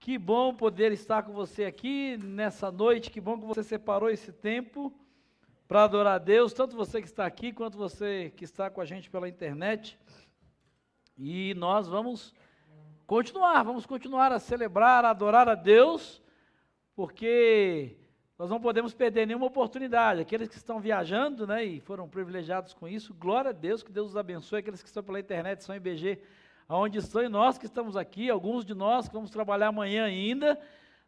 Que bom poder estar com você aqui nessa noite, que bom que você separou esse tempo para adorar a Deus, tanto você que está aqui, quanto você que está com a gente pela internet. E nós vamos continuar a celebrar, a adorar a Deus, porque nós não podemos perder nenhuma oportunidade. Aqueles que estão viajando, né, e foram privilegiados com isso, glória a Deus, que Deus os abençoe. Aqueles que estão pela internet, são IBG, aonde estão, e nós que estamos aqui, alguns de nós que vamos trabalhar amanhã ainda,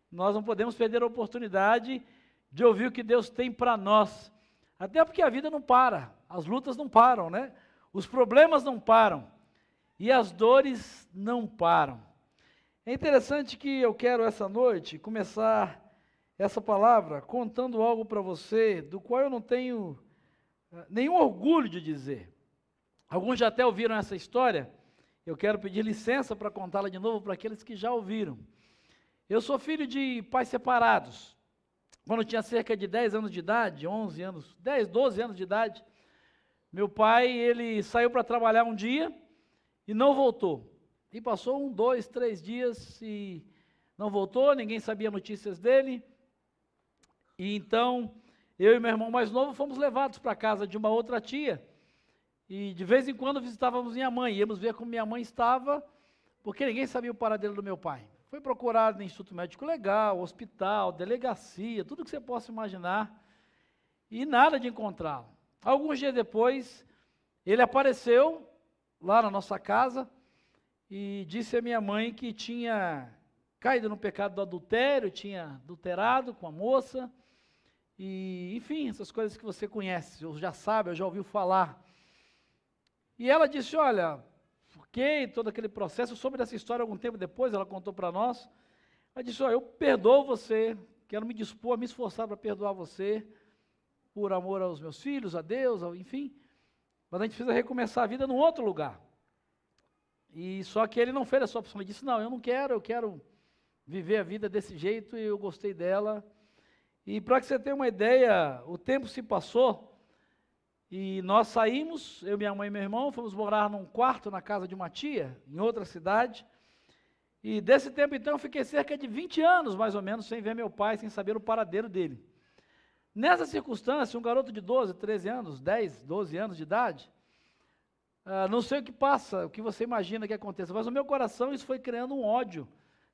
nós não podemos perder a oportunidade de ouvir o que Deus tem para nós. Até porque a vida não para, as lutas não param, né? Os problemas não param e as dores não param. É interessante que eu quero essa noite começar essa palavra contando algo para você, do qual eu não tenho nenhum orgulho de dizer. Alguns já até ouviram essa história, eu quero pedir licença para contá-la de novo para aqueles que já ouviram. Eu sou filho de pais separados. Quando eu tinha cerca de 10 anos de idade, 11 anos, 10, 12 anos de idade, meu pai, ele saiu para trabalhar um dia e não voltou. E passou 1, 2, 3 dias e não voltou, ninguém sabia notícias dele. E então, eu e meu irmão mais novo fomos levados para a casa de uma outra tia. E de vez em quando visitávamos minha mãe, íamos ver como minha mãe estava, porque ninguém sabia o paradeiro do meu pai. Foi procurado no Instituto Médico Legal, hospital, delegacia, tudo que você possa imaginar, e nada de encontrá-lo. Alguns dias depois, ele apareceu lá na nossa casa e disse à minha mãe que tinha caído no pecado do adultério, tinha adulterado com a moça, e enfim, essas coisas que você conhece, ou já sabe, ou já ouviu falar. E ela disse, olha, ok, todo aquele processo, eu soube dessa história algum tempo depois, ela contou para nós. Ela disse, olha, eu perdoo você, quero me dispor a me esforçar para perdoar você, por amor aos meus filhos, a Deus, enfim, mas a gente precisa recomeçar a vida num outro lugar. E só que ele não fez essa opção, ele disse, não, eu não quero, eu quero viver a vida desse jeito, e eu gostei dela. E para que você tenha uma ideia, o tempo se passou, e nós saímos, eu, minha mãe e meu irmão, fomos morar num quarto na casa de uma tia, em outra cidade, e desse tempo então eu fiquei cerca de 20 anos, mais ou menos, sem ver meu pai, sem saber o paradeiro dele. Nessa circunstância, um garoto de 12, 13 anos, 10, 12 anos de idade, não sei o que passa, o que você imagina que aconteça, mas no meu coração isso foi criando um ódio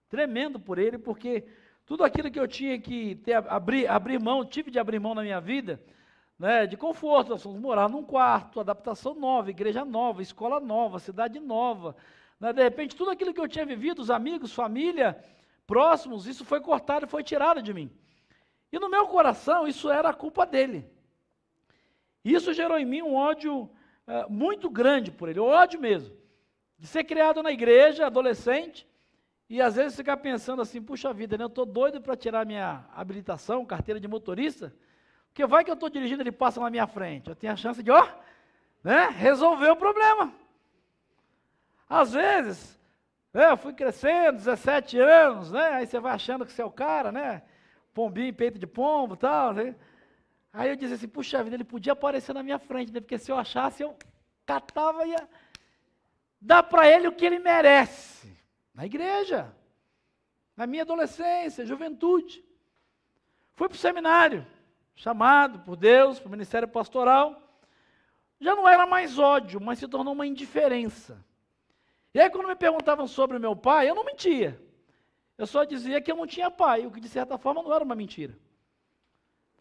tremendo por ele, porque tudo aquilo que eu tinha que abrir mão, tive de abrir mão na minha vida, né, de conforto, nós fomos morar num quarto, adaptação nova, igreja nova, escola nova, cidade nova, né, de repente tudo aquilo que eu tinha vivido, os amigos, família, próximos, isso foi cortado e foi tirado de mim. E no meu coração isso era a culpa dele. Isso gerou em mim um ódio muito grande por ele, ódio mesmo, de ser criado na igreja, adolescente, e às vezes ficar pensando assim, puxa vida, né, eu estou doido para tirar minha habilitação, carteira de motorista, porque vai que eu estou dirigindo, ele passa na minha frente, eu tenho a chance de, né, resolver o problema. Às vezes, eu fui crescendo, 17 anos, né, aí você vai achando que você é o cara, né, pombinho, peito de pombo e tal, né, aí eu dizia assim, puxa vida, ele podia aparecer na minha frente, né, porque se eu achasse, eu catava e ia dar para ele o que ele merece, na igreja, na minha adolescência, juventude. Fui para o seminário, chamado por Deus, para o ministério pastoral, já não era mais ódio, mas se tornou uma indiferença. E aí quando me perguntavam sobre o meu pai, eu não mentia, eu só dizia que eu não tinha pai, o que de certa forma não era uma mentira.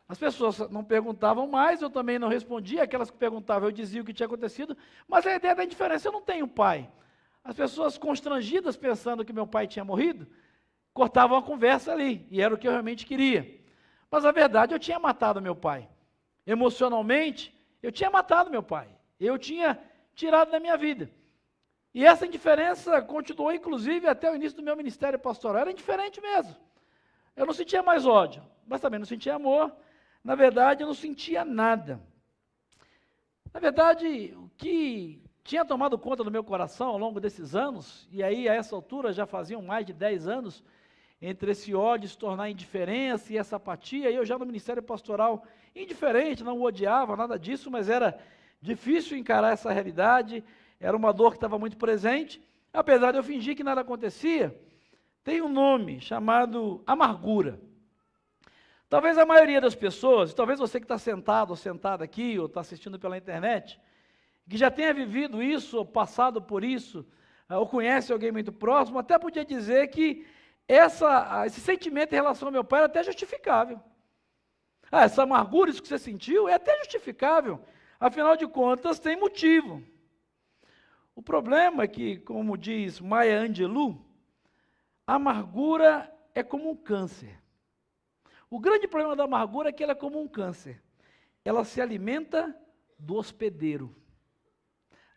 As pessoas não perguntavam mais, eu também não respondia, aquelas que perguntavam eu dizia o que tinha acontecido, mas a ideia da indiferença, eu não tenho pai. As pessoas constrangidas pensando que meu pai tinha morrido, cortavam a conversa ali, e era o que eu realmente queria. Mas a verdade, eu tinha matado meu pai. Emocionalmente, eu tinha matado meu pai. Eu tinha tirado da minha vida. E essa indiferença continuou, inclusive, até o início do meu ministério pastoral. Era indiferente mesmo. Eu não sentia mais ódio, mas também não sentia amor. Na verdade, eu não sentia nada. Na verdade, o que tinha tomado conta do meu coração ao longo desses anos, e aí a essa altura já faziam mais de 10 anos, entre esse ódio se tornar indiferença e essa apatia, e eu já no ministério pastoral indiferente, não odiava, nada disso, mas era difícil encarar essa realidade, era uma dor que estava muito presente, apesar de eu fingir que nada acontecia, tem um nome chamado amargura. Talvez a maioria das pessoas, talvez você que está sentado ou sentada aqui, ou está assistindo pela internet, que já tenha vivido isso, ou passado por isso, ou conhece alguém muito próximo, até podia dizer que esse sentimento em relação ao meu pai era até justificável. Essa amargura, isso que você sentiu, é até justificável. Afinal de contas, tem motivo. O problema é que, como diz Maya Angelou, a amargura é como um câncer. O grande problema da amargura é que ela é como um câncer. Ela se alimenta do hospedeiro.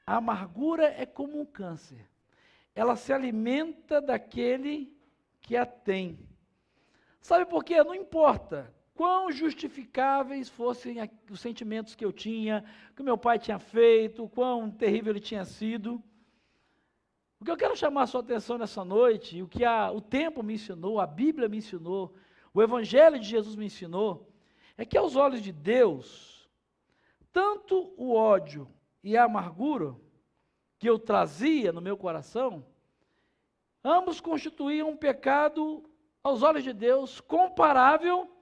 A amargura é como um câncer. Ela se alimenta daquele que a tem. Sabe por quê? Não importa quão justificáveis fossem os sentimentos que eu tinha, que o meu pai tinha feito, quão terrível ele tinha sido. O que eu quero chamar a sua atenção nessa noite, o que o tempo me ensinou, a Bíblia me ensinou, o Evangelho de Jesus me ensinou, é que aos olhos de Deus, tanto o ódio e a amargura que eu trazia no meu coração, ambos constituíam um pecado, aos olhos de Deus, comparável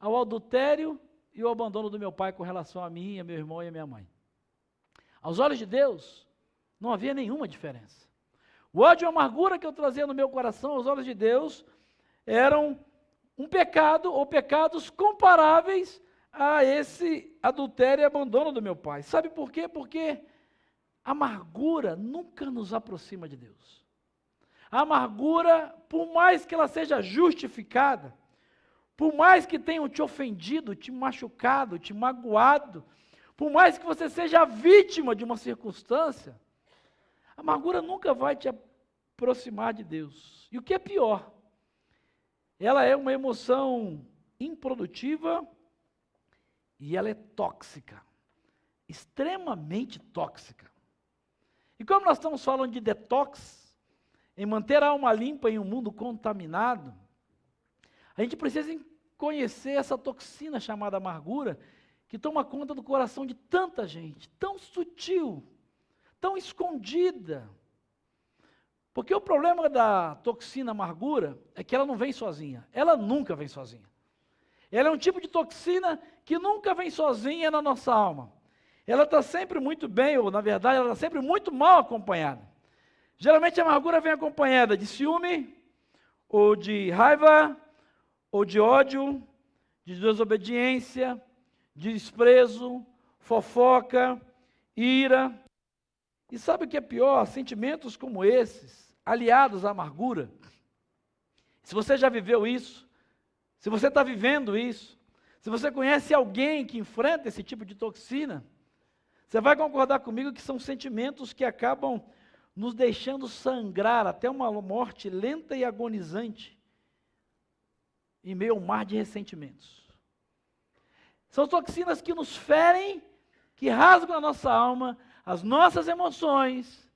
ao adultério e ao abandono do meu pai com relação a mim, a meu irmão e a minha mãe. Aos olhos de Deus, não havia nenhuma diferença. O ódio e a amargura que eu trazia no meu coração, aos olhos de Deus, eram um pecado ou pecados comparáveis a esse adultério e abandono do meu pai. Sabe por quê? Porque a amargura nunca nos aproxima de Deus. A amargura, por mais que ela seja justificada, por mais que tenham te ofendido, te machucado, te magoado, por mais que você seja vítima de uma circunstância, a amargura nunca vai te aproximar de Deus. E o que é pior, ela é uma emoção improdutiva e ela é tóxica, extremamente tóxica. E como nós estamos falando de detox, em manter a alma limpa em um mundo contaminado, a gente precisa conhecer essa toxina chamada amargura, que toma conta do coração de tanta gente, tão sutil, tão escondida. Porque o problema da toxina amargura é que ela não vem sozinha, ela nunca vem sozinha. Ela é um tipo de toxina que nunca vem sozinha na nossa alma. Ela está sempre muito bem, ou na verdade ela está sempre muito mal acompanhada. Geralmente a amargura vem acompanhada de ciúme, ou de raiva, ou de ódio, de desobediência, de desprezo, fofoca, ira. E sabe o que é pior? Sentimentos como esses, aliados à amargura. Se você já viveu isso, se você está vivendo isso, se você conhece alguém que enfrenta esse tipo de toxina, você vai concordar comigo que são sentimentos que acabam nos deixando sangrar até uma morte lenta e agonizante, em meio ao mar de ressentimentos. São toxinas que nos ferem, que rasgam a nossa alma, as nossas emoções,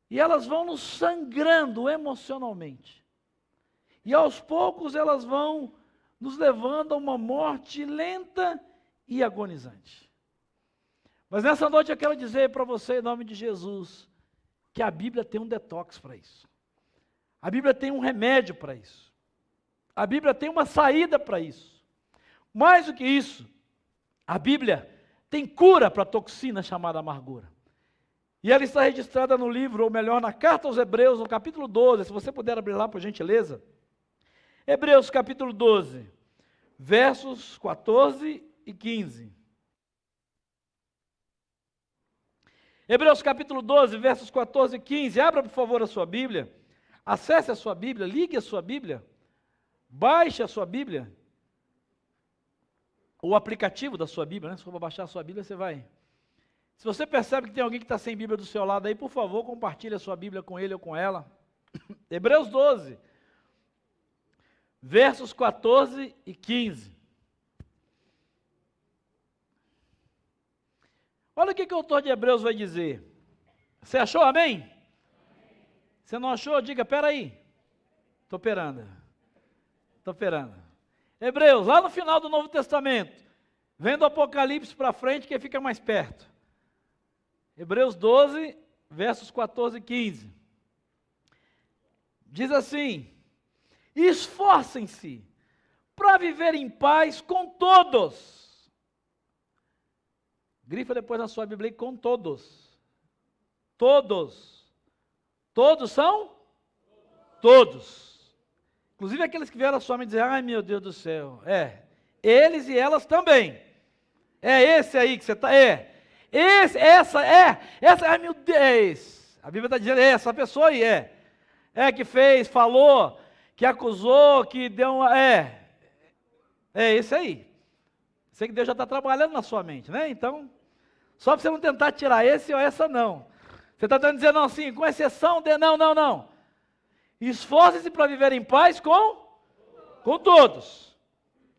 e elas vão nos sangrando emocionalmente. E aos poucos elas vão nos levando a uma morte lenta e agonizante. Mas nessa noite eu quero dizer para você, em nome de Jesus, que a Bíblia tem um detox para isso. A Bíblia tem um remédio para isso. A Bíblia tem uma saída para isso. Mais do que isso, a Bíblia tem cura para a toxina chamada amargura. E ela está registrada no livro, ou melhor, na carta aos Hebreus, no capítulo 12, se você puder abrir lá, por gentileza. Hebreus capítulo 12, versos 14 e 15. Hebreus capítulo 12, versos 14 e 15. Abra, por favor, a sua Bíblia. Acesse a sua Bíblia, ligue a sua Bíblia. Baixe a sua Bíblia. O aplicativo da sua Bíblia, né? Se for para baixar a sua Bíblia, você vai. Se você percebe que tem alguém que está sem Bíblia do seu lado aí, por favor, compartilhe a sua Bíblia com ele ou com ela. Hebreus 12, versos 14 e 15. Olha o que o autor de Hebreus vai dizer. Você achou, amém? Você não achou? Diga, peraí. Estou esperando. Hebreus, lá no final do Novo Testamento, vendo o Apocalipse para frente, que fica mais perto. Hebreus 12, versos 14 e 15. Diz assim: esforcem-se para viver em paz com todos. Grifa depois na sua Bíblia, com todos. Todos. Todos são? Todos. Inclusive aqueles que vieram à sua mente dizer, ai meu Deus do céu. Eles e elas também. É esse aí que você está, essa, ai meu Deus, é esse. A Bíblia está dizendo, essa pessoa aí, que fez, falou, que acusou, que deu uma, é esse aí. Sei que Deus já está trabalhando na sua mente, né? Então, só para você não tentar tirar esse ou essa não. Você está tentando dizer, não, assim, com exceção de, não. Esforcem-se para viver em paz com todos.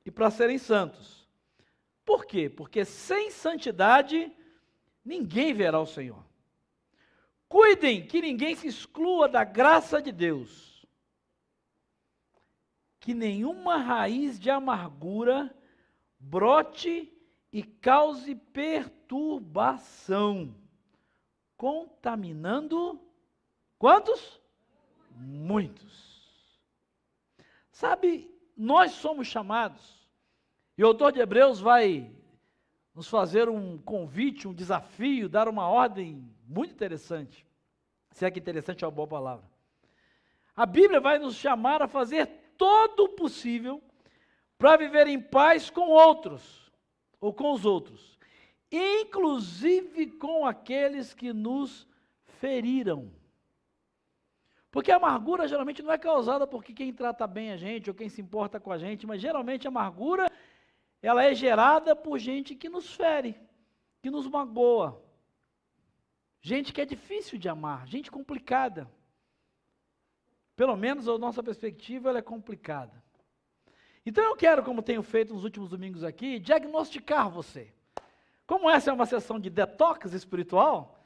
E para serem santos. Por quê? Porque sem santidade, ninguém verá o Senhor. Cuidem que ninguém se exclua da graça de Deus. Que nenhuma raiz de amargura brote e cause perturbação, contaminando quantos? Muitos. Sabe, nós somos chamados, e o autor de Hebreus vai nos fazer um convite, um desafio, dar uma ordem muito interessante, se é que interessante é uma boa palavra. A Bíblia vai nos chamar a fazer todo o possível para viver em paz com outros, ou com os outros, inclusive com aqueles que nos feriram. Porque a amargura geralmente não é causada porque quem trata bem a gente, ou quem se importa com a gente, mas geralmente a amargura, ela é gerada por gente que nos fere, que nos magoa. Gente que é difícil de amar, gente complicada. Pelo menos a nossa perspectiva ela é complicada. Então eu quero, como tenho feito nos últimos domingos aqui, diagnosticar você. Como essa é uma sessão de detox espiritual,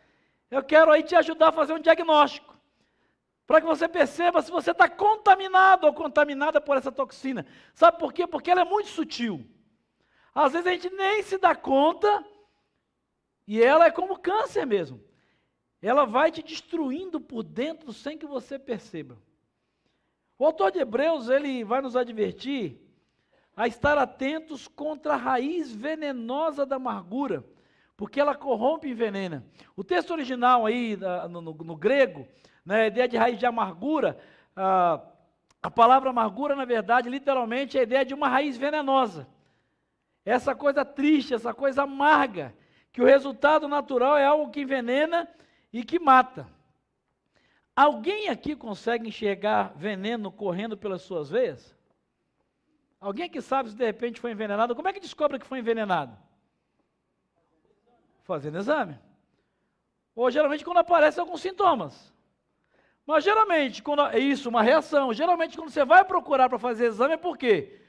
eu quero aí te ajudar a fazer um diagnóstico. Para que você perceba se você está contaminado ou contaminada por essa toxina. Sabe por quê? Porque ela é muito sutil. Às vezes a gente nem se dá conta, e ela é como câncer mesmo. Ela vai te destruindo por dentro sem que você perceba. O autor de Hebreus, ele vai nos advertir a estar atentos contra a raiz venenosa da amargura, porque ela corrompe e envenena. O texto original aí, no grego, né, a ideia de raiz de amargura, a palavra amargura, na verdade, literalmente, é a ideia de uma raiz venenosa. Essa coisa triste, essa coisa amarga, que o resultado natural é algo que envenena e que mata. Alguém aqui consegue enxergar veneno correndo pelas suas veias? Alguém aqui sabe se de repente foi envenenado? Como é que descobre que foi envenenado? Fazendo exame. Ou geralmente quando aparecem alguns sintomas. Mas geralmente, quando é isso, uma reação, geralmente quando você vai procurar para fazer exame é por quê?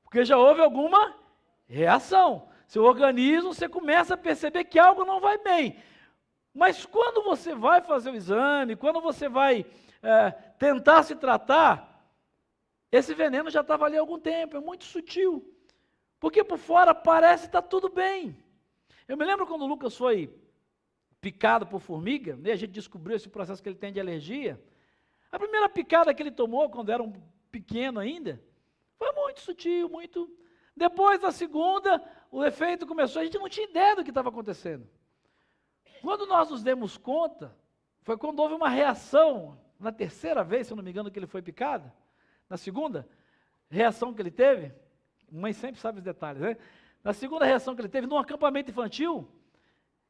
Porque já houve alguma reação. Seu organismo, você começa a perceber que algo não vai bem. Mas quando você vai fazer o exame, quando você vai tentar se tratar, esse veneno já estava ali há algum tempo, é muito sutil. Porque por fora parece estar tudo bem. Eu me lembro quando o Lucas foi picado por formiga, né, a gente descobriu esse processo que ele tem de alergia. A primeira picada que ele tomou, quando era um pequeno ainda, foi muito sutil, muito... Depois da segunda, o efeito começou, a gente não tinha ideia do que estava acontecendo. Quando nós nos demos conta, foi quando houve uma reação, na terceira vez, se eu não me engano, que ele foi picado, na segunda reação que ele teve, mãe sempre sabe os detalhes, né? Na segunda reação que ele teve, num acampamento infantil,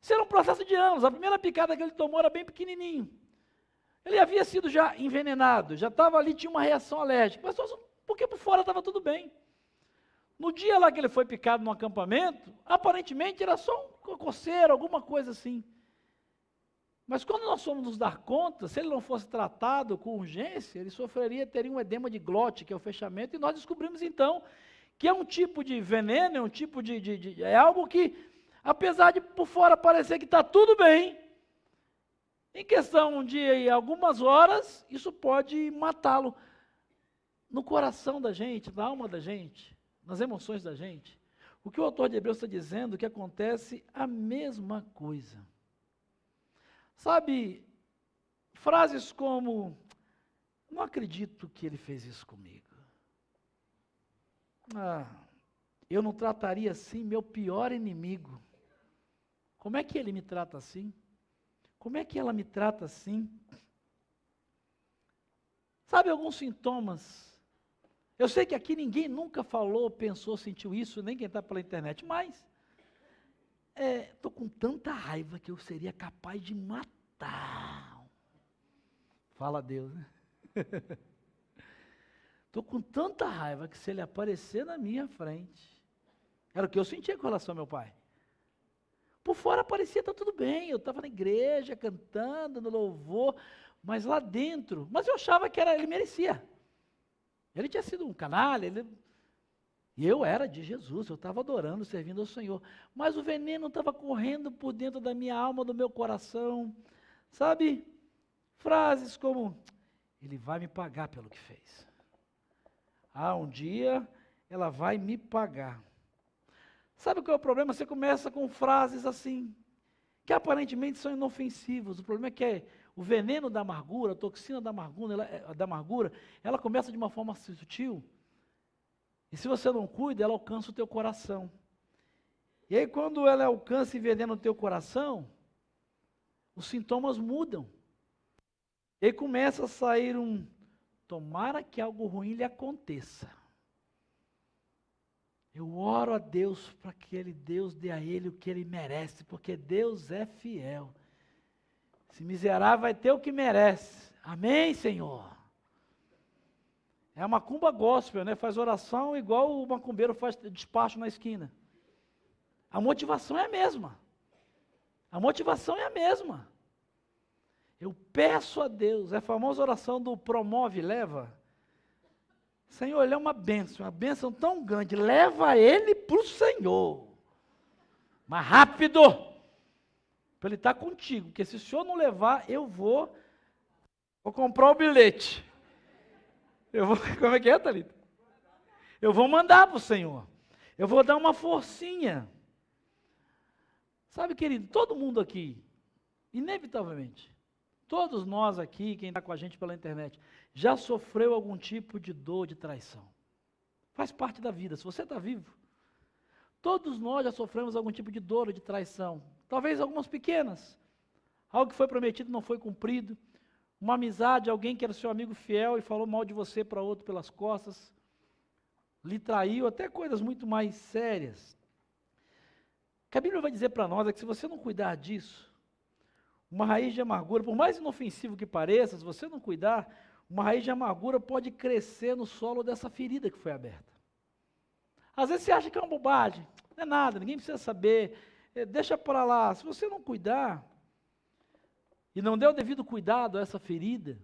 isso era um processo de anos, a primeira picada que ele tomou era bem pequenininho. Ele havia sido já envenenado, já estava ali, tinha uma reação alérgica, mas porque por fora estava tudo bem. No dia lá que ele foi picado no acampamento, aparentemente era só uma coceira, alguma coisa assim. Mas quando nós fomos nos dar conta, se ele não fosse tratado com urgência, ele teria um edema de glote, que é o fechamento, e nós descobrimos então que é um tipo de veneno, é um tipo é algo que, apesar de por fora parecer que está tudo bem, em questão de algumas horas, isso pode matá-lo no coração da gente, na alma da gente, nas emoções da gente. O que o autor de Hebreus está dizendo é que acontece a mesma coisa. Sabe, frases como, Não acredito que ele fez isso comigo. Eu não trataria assim meu pior inimigo. Como é que ele me trata assim? Como é que ela me trata assim? Sabe alguns sintomas? Eu sei que aqui ninguém nunca falou, pensou, sentiu isso, nem quem está pela internet, mas estou com tanta raiva que eu seria capaz de matar. Fala a Deus, né? Estou com tanta raiva que se ele aparecer na minha frente, era o que eu sentia com relação ao meu pai. Por fora parecia estar tudo bem, eu estava na igreja, cantando, no louvor, mas lá dentro, mas eu achava que ele merecia. Ele tinha sido um canalha, e eu era de Jesus, eu estava adorando, servindo ao Senhor. Mas o veneno estava correndo por dentro da minha alma, do meu coração. Sabe? Frases como, ele vai me pagar pelo que fez. Um dia ela vai me pagar. Sabe qual é o problema? Você começa com frases assim, que aparentemente são inofensivas. O problema é que o veneno da amargura, a toxina da amargura, ela começa de uma forma sutil. E se você não cuida, ela alcança o teu coração. E aí quando ela alcança e envenena o teu coração, os sintomas mudam. E aí começa a sair tomara que algo ruim lhe aconteça. Eu oro a Deus para que Deus dê a ele o que ele merece, porque Deus é fiel. Esse miserável vai ter o que merece. Amém, Senhor? É a macumba gospel, né? Faz oração igual o macumbeiro faz despacho na esquina. A motivação é a mesma. A motivação é a mesma. Eu peço a Deus, é a famosa oração do promove, leva. Senhor, ele é uma bênção tão grande, leva ele para o Senhor. Mais rápido, para ele estar contigo, porque se o Senhor não levar, eu vou comprar o bilhete. Como é que é, Thalita? Eu vou mandar para o Senhor. Eu vou dar uma forcinha. Sabe, querido, todo mundo aqui, inevitavelmente, todos nós aqui, quem está com a gente pela internet, já sofreu algum tipo de dor, de traição. Faz parte da vida, se você está vivo. Todos nós já sofremos algum tipo de dor ou de traição. Talvez algumas pequenas. Algo que foi prometido não foi cumprido. Uma amizade, alguém que era seu amigo fiel e falou mal de você para outro pelas costas. Lhe traiu, até coisas muito mais sérias. O que a Bíblia vai dizer para nós é que se você não cuidar disso, uma raiz de amargura, por mais inofensivo que pareça, se você não cuidar, uma raiz de amargura pode crescer no solo dessa ferida que foi aberta. Às vezes você acha que é uma bobagem, não é nada, ninguém precisa saber, deixa para lá. Se você não cuidar, e não der o devido cuidado a essa ferida,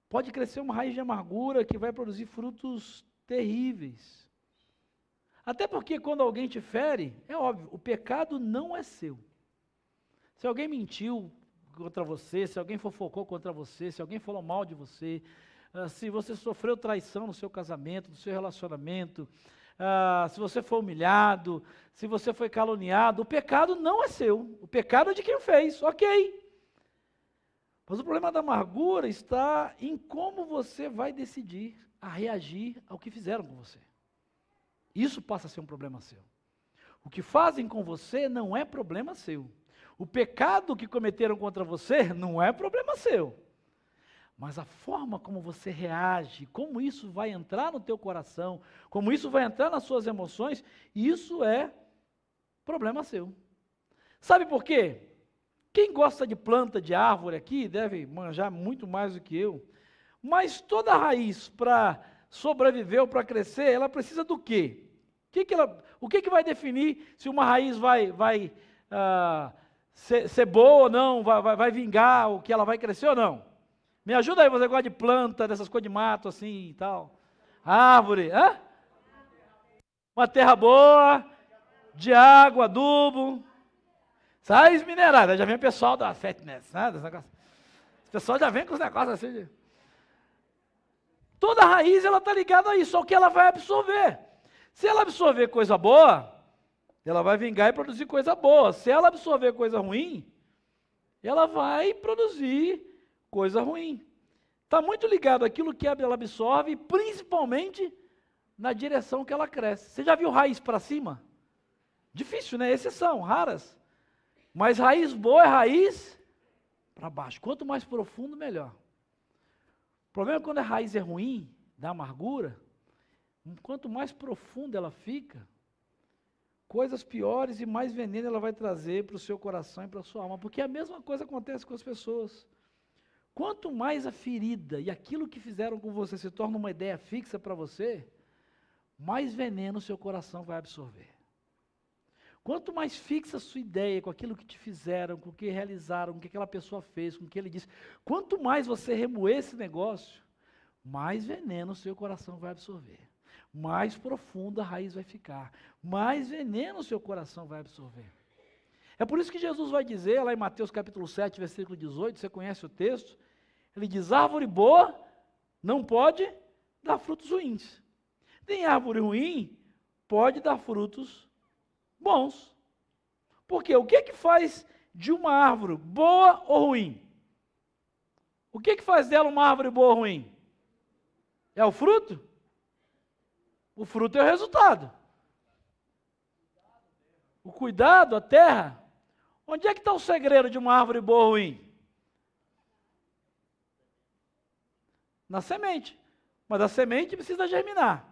pode crescer uma raiz de amargura que vai produzir frutos terríveis. Até porque quando alguém te fere, é óbvio, o pecado não é seu. Se alguém mentiu contra você, se alguém fofocou contra você, se alguém falou mal de você, se você sofreu traição no seu casamento, no seu relacionamento, se você foi humilhado, se você foi caluniado, o pecado não é seu, o pecado é de quem o fez, ok. Mas o problema da amargura está em como você vai decidir a reagir ao que fizeram com você. Isso passa a ser um problema seu. O que fazem com você não é problema seu. O pecado que cometeram contra você não é problema seu. Mas a forma como você reage, como isso vai entrar no teu coração, como isso vai entrar nas suas emoções, isso é problema seu. Sabe por quê? Quem gosta de planta, de árvore aqui, deve manjar muito mais do que eu. Mas toda raiz, para sobreviver ou para crescer, ela precisa do quê? O que vai definir se uma raiz vai ser boa ou não, vai vingar, o que ela vai crescer ou não? Me ajuda aí, você gosta de planta, dessas coisas de mato assim e tal. Árvore, uma terra boa, de água, adubo. Sais minerais, já vem o pessoal da fitness, né? O pessoal já vem com os negócios assim. Toda raiz, ela está ligada a isso, só que ela vai absorver. Se ela absorver coisa boa, ela vai vingar e produzir coisa boa. Se ela absorver coisa ruim, ela vai produzir coisa ruim. está muito ligado àquilo que ela absorve, principalmente na direção que ela cresce. Você já viu raiz para cima? Difícil, né? Exceção, raras. Mas raiz boa é raiz para baixo. Quanto mais profundo, melhor. O problema é quando a raiz é ruim, da amargura, quanto mais profunda ela fica, coisas piores e mais veneno ela vai trazer para o seu coração e para a sua alma. Porque a mesma coisa acontece com as pessoas. Quanto mais a ferida e aquilo que fizeram com você se torna uma ideia fixa para você, mais veneno o seu coração vai absorver. Quanto mais fixa a sua ideia com aquilo que te fizeram, com o que realizaram, com o que aquela pessoa fez, com o que ele disse, quanto mais você remoer esse negócio, mais veneno o seu coração vai absorver. Mais profunda a raiz vai ficar. Mais veneno o seu coração vai absorver. É por isso que Jesus vai dizer, lá em Mateus capítulo 7, versículo 18, você conhece o texto, ele diz, árvore boa não pode dar frutos ruins. Nem árvore ruim pode dar frutos bons. Por quê? O que faz de uma árvore boa ou ruim? O que faz dela uma árvore boa ou ruim? É o fruto? O fruto é o resultado. O cuidado, a terra. Onde é que está o segredo de uma árvore boa ou ruim? Na semente. Mas a semente precisa germinar.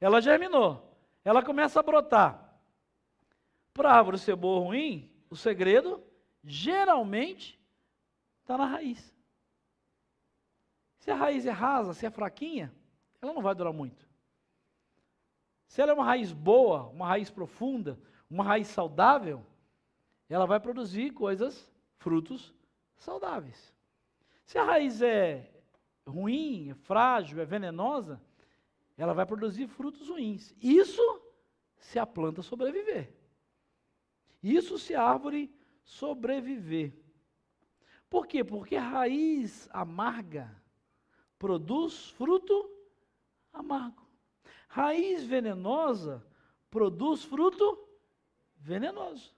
Ela germinou. Ela começa a brotar. Para a árvore ser boa ou ruim, o segredo, geralmente, está na raiz. Se a raiz é rasa, se é fraquinha, ela não vai durar muito. Se ela é uma raiz boa, uma raiz profunda, uma raiz saudável, ela vai produzir frutos saudáveis. Se a raiz é ruim, é frágil, é venenosa, ela vai produzir frutos ruins. Isso se a planta sobreviver. Isso se a árvore sobreviver. Por quê? Porque raiz amarga produz fruto amargo. Raiz venenosa produz fruto venenoso.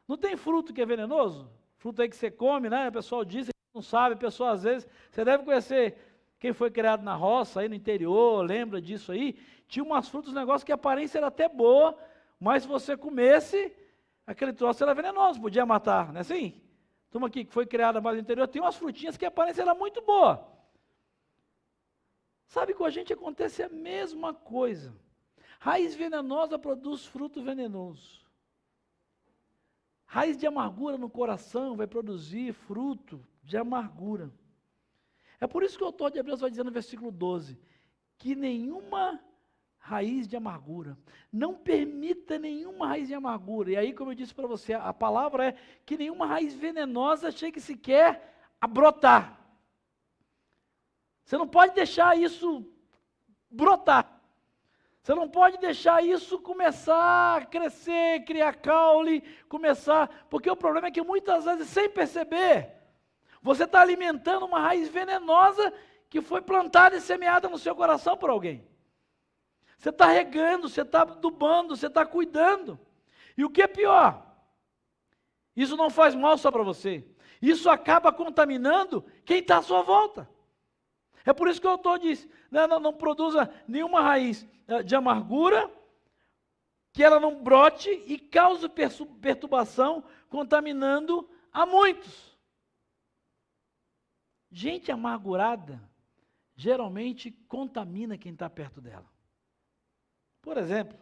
Não tem fruto que é venenoso? Fruto aí que você come, né? O pessoal diz, você não sabe, o pessoal às vezes, você deve conhecer quem foi criado na roça, aí no interior, lembra disso aí? Tinha umas frutas, um negócio que a aparência era até boa, mas se você comesse, aquele troço era venenoso, podia matar, não é assim? Turma aqui que foi criada mais no interior, tem umas frutinhas que a aparência era muito boa. Sabe, com a gente acontece a mesma coisa. Raiz venenosa produz fruto venenoso. Raiz de amargura no coração vai produzir fruto de amargura. É por isso que o autor de Hebreus vai dizer no versículo 12, que nenhuma raiz de amargura, não permita nenhuma raiz de amargura. E aí, como eu disse para você, a palavra é que nenhuma raiz venenosa chegue sequer a brotar. Você não pode deixar isso brotar. Você não pode deixar isso começar a crescer, criar caule, porque o problema é que muitas vezes, sem perceber, você está alimentando uma raiz venenosa que foi plantada e semeada no seu coração por alguém. Você está regando, você está adubando, você está cuidando. E o que é pior? Isso não faz mal só para você. Isso acaba contaminando quem está à sua volta. É por isso que o autor diz, não produza nenhuma raiz de amargura, que ela não brote e cause perturbação, contaminando a muitos. Gente amargurada, geralmente contamina quem está perto dela. Por exemplo,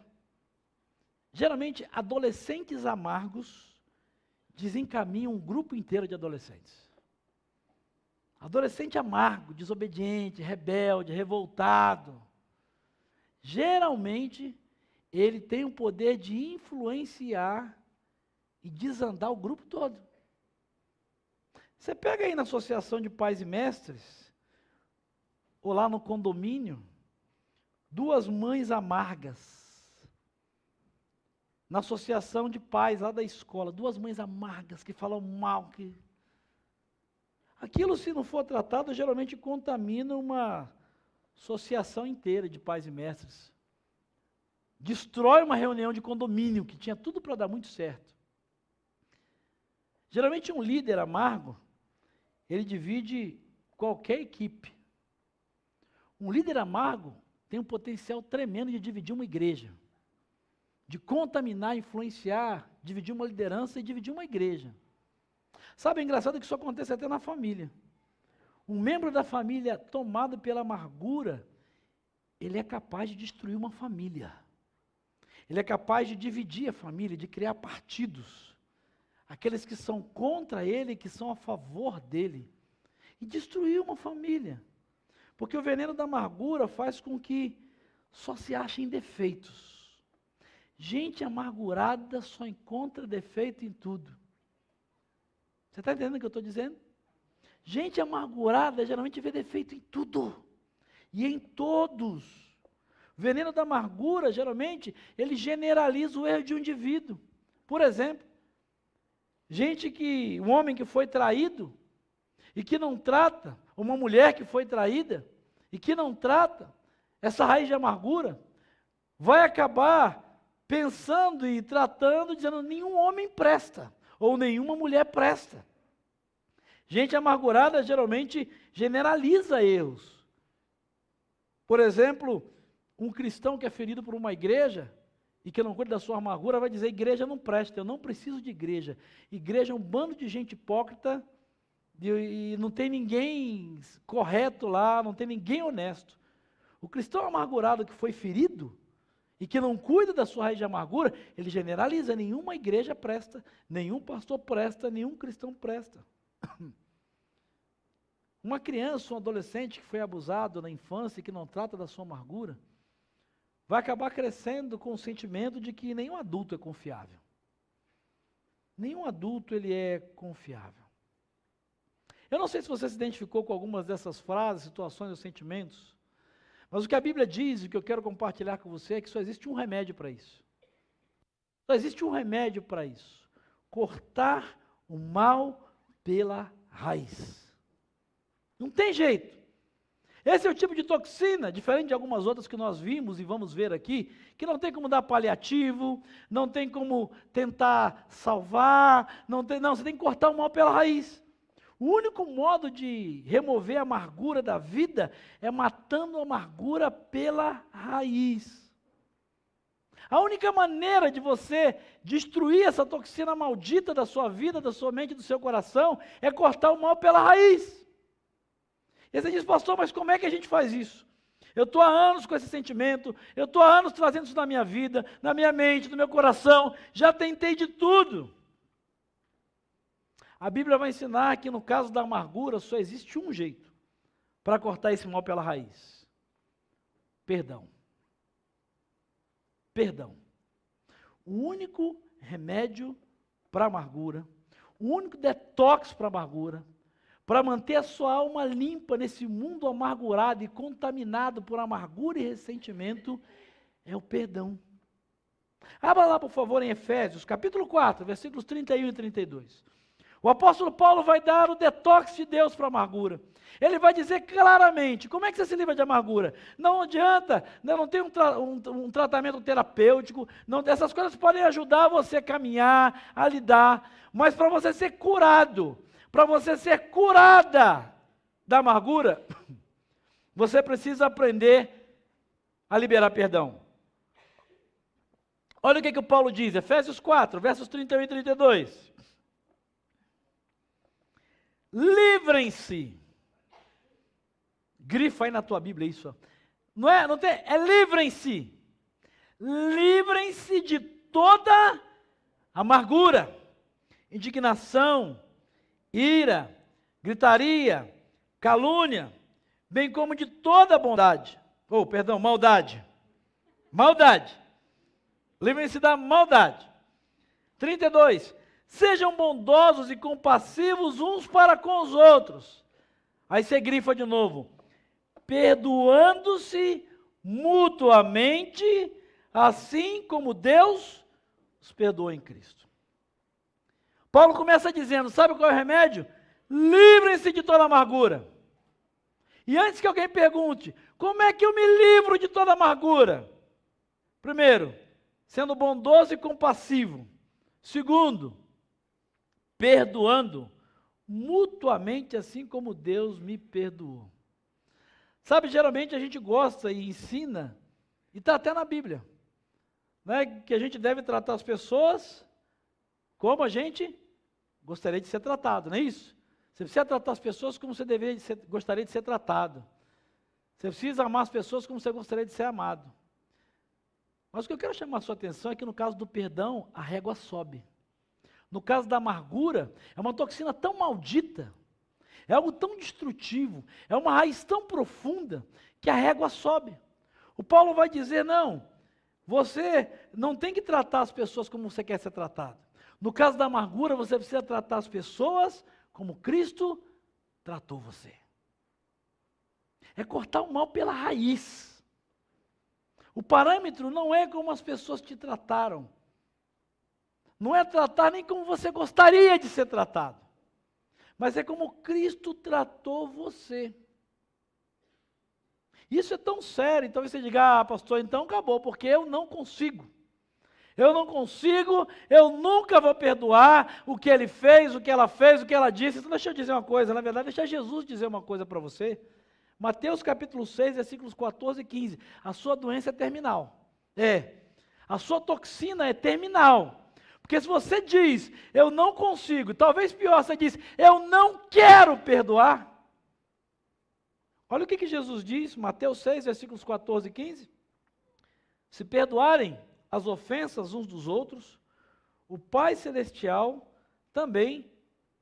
geralmente adolescentes amargos desencaminham um grupo inteiro de adolescentes. Adolescente amargo, desobediente, rebelde, revoltado. Geralmente, ele tem o poder de influenciar e desandar o grupo todo. Você pega aí na associação de pais e mestres, ou lá no condomínio, duas mães amargas. Na associação de pais lá da escola, duas mães amargas que falam mal, aquilo, se não for tratado, geralmente contamina uma associação inteira de pais e mestres. Destrói uma reunião de condomínio, que tinha tudo para dar muito certo. Geralmente um líder amargo, ele divide qualquer equipe. Um líder amargo tem um potencial tremendo de dividir uma igreja, de contaminar, influenciar, dividir uma liderança e dividir uma igreja. Sabe, é engraçado que isso acontece até na família. Um membro da família tomado pela amargura, ele é capaz de destruir uma família. Ele é capaz de dividir a família, de criar partidos. Aqueles que são contra ele, que são a favor dele. E destruir uma família. Porque o veneno da amargura faz com que só se achem defeitos. Gente amargurada só encontra defeito em tudo. Você está entendendo o que eu estou dizendo? Gente amargurada geralmente vê defeito em tudo. E em todos. O veneno da amargura, geralmente, ele generaliza o erro de um indivíduo. Por exemplo, um homem que foi traído e que não trata, uma mulher que foi traída e que não trata essa raiz de amargura, vai acabar pensando e tratando, dizendo, nenhum homem presta, ou nenhuma mulher presta. Gente amargurada geralmente generaliza erros. Por exemplo, um cristão que é ferido por uma igreja e que não cuida da sua amargura vai dizer, igreja não presta, eu não preciso de igreja. Igreja é um bando de gente hipócrita e não tem ninguém correto lá, não tem ninguém honesto. O cristão amargurado que foi ferido e que não cuida da sua raiz de amargura, ele generaliza, nenhuma igreja presta, nenhum pastor presta, nenhum cristão presta. Uma criança, um adolescente que foi abusado na infância e que não trata da sua amargura, vai acabar crescendo com o sentimento de que nenhum adulto é confiável. Nenhum adulto ele é confiável. Eu não sei se você se identificou com algumas dessas frases, situações ou sentimentos, mas o que a Bíblia diz, e o que eu quero compartilhar com você, é que só existe um remédio para isso. Só existe um remédio para isso. Cortar o mal pela raiz. Não tem jeito. Esse é o tipo de toxina, diferente de algumas outras que nós vimos e vamos ver aqui, que não tem como dar paliativo, não tem como tentar salvar, não, você tem que cortar o mal pela raiz. O único modo de remover a amargura da vida é matando a amargura pela raiz. A única maneira de você destruir essa toxina maldita da sua vida, da sua mente, do seu coração, é cortar o mal pela raiz. E você diz, pastor, mas como é que a gente faz isso? Eu estou há anos com esse sentimento, eu estou há anos trazendo isso na minha vida, na minha mente, no meu coração, já tentei de tudo. A Bíblia vai ensinar que no caso da amargura só existe um jeito para cortar esse mal pela raiz. Perdão. Perdão. O único remédio para a amargura, o único detox para a amargura, para manter a sua alma limpa nesse mundo amargurado e contaminado por amargura e ressentimento, é o perdão. Abra lá, por favor, em Efésios, capítulo 4, versículos 31 e 32. O apóstolo Paulo vai dar o detox de Deus para a amargura. Ele vai dizer claramente, como é que você se livra de amargura? Não adianta, não tem um tratamento terapêutico, essas coisas podem ajudar você a caminhar, a lidar, mas para você ser curado, para você ser curada da amargura, você precisa aprender a liberar perdão. Olha o que o Paulo diz, Efésios 4, versos 31 e 32. Livrem-se. Grifa aí na tua Bíblia isso. Não tem, é livrem-se. Livrem-se de toda amargura, indignação, ira, gritaria, calúnia, bem como de toda maldade. Maldade. Livrem-se da maldade. 32. Sejam bondosos e compassivos uns para com os outros. Aí você grifa de novo. Perdoando-se mutuamente, assim como Deus os perdoou em Cristo. Paulo começa dizendo, sabe qual é o remédio? Livrem-se de toda amargura. E antes que alguém pergunte, como é que eu me livro de toda amargura? Primeiro, sendo bondoso e compassivo. Segundo, perdoando mutuamente, assim como Deus me perdoou. Sabe, geralmente a gente gosta e ensina, e está até na Bíblia, né, que a gente deve tratar as pessoas como a gente gostaria de ser tratado, não é isso? Você precisa tratar as pessoas como você gostaria de ser tratado. Você precisa amar as pessoas como você gostaria de ser amado. Mas o que eu quero chamar a sua atenção é que no caso do perdão, a régua sobe. No caso da amargura, é uma toxina tão maldita, é algo tão destrutivo, é uma raiz tão profunda, que a régua sobe. O Paulo vai dizer, não, você não tem que tratar as pessoas como você quer ser tratado. No caso da amargura, você precisa tratar as pessoas como Cristo tratou você. É cortar o mal pela raiz. O parâmetro não é como as pessoas te trataram. Não é tratar nem como você gostaria de ser tratado. Mas é como Cristo tratou você. Isso é tão sério, então você diga, pastor, então acabou, porque eu não consigo. Eu não consigo, eu nunca vou perdoar o que ele fez, o que ela fez, o que ela disse. Então deixa eu dizer uma coisa, na verdade, deixa Jesus dizer uma coisa para você. Mateus capítulo 6, versículos 14 e 15. A sua doença é terminal. A sua toxina é terminal. Porque se você diz, eu não consigo, talvez pior, você diz, eu não quero perdoar. Olha o que Jesus diz, Mateus 6, versículos 14 e 15. Se perdoarem as ofensas uns dos outros, o Pai Celestial também